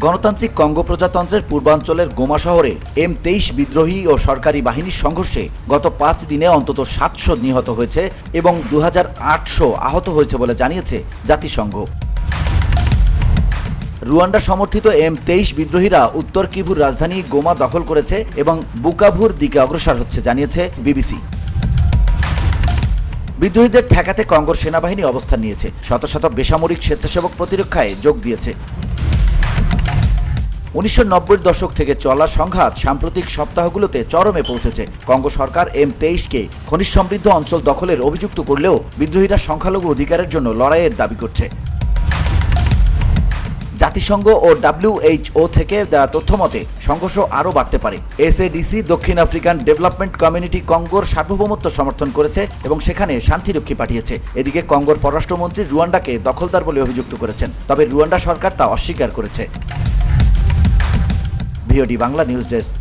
গণতান্ত্রিক কঙ্গো প্রজাতন্ত্রের পূর্বাঞ্চলের গোমা শহরে M23 বিদ্রোহী ও সরকারি বাহিনীর সংঘর্ষে গত 5 দিনে অন্তত 700 নিহত হয়েছে এবং 2800 আহত হয়েছে বলে জানিয়েছে জাতিসংঘ। রুয়ান্ডা সমর্থিত M23 বিদ্রোহীরা উত্তর কিভুর রাজধানী গোমা দখল করেছে এবং বুকাভুর দিকে অগ্রসর হচ্ছে জানিয়েছে বিবিসি। বিদ্রোহীদের ঠেকাতে কঙ্গোর সেনাবাহিনী অবস্থান নিয়েছে, শত শত বেসামরিক স্বেচ্ছাসেবক প্রতিরক্ষায় যোগ দিয়েছে। 1990-এর দশক থেকে চলা সংঘাত সাম্প্রতিক সপ্তাহগুলোতে চরমে পৌঁছেছে। কঙ্গো সরকার M23-কে খনিজ সমৃদ্ধ অঞ্চল দখলের অভিযুক্ত করলেও বিদ্রোহীরা সংখ্যালঘু অধিকারের জন্য লড়াইয়ের দাবি করছে। জাতিসংঘ ও WHO থেকে দেওয়া তথ্য মতে সংঘর্ষ আরও বাড়তে পারে। SADC দক্ষিণ আফ্রিকান ডেভেলপমেন্ট কমিউনিটি কঙ্গোর সার্বভৌমত্ব সমর্থন করেছে এবং সেখানে শান্তিরক্ষী পাঠিয়েছে। এদিকে কঙ্গোর পররাষ্ট্রমন্ত্রী রুয়ান্ডাকে দখলদার বলে অভিযুক্ত করেছেন, তবে রুয়ান্ডা সরকার তা অস্বীকার করেছে। VOD Bangla news desk.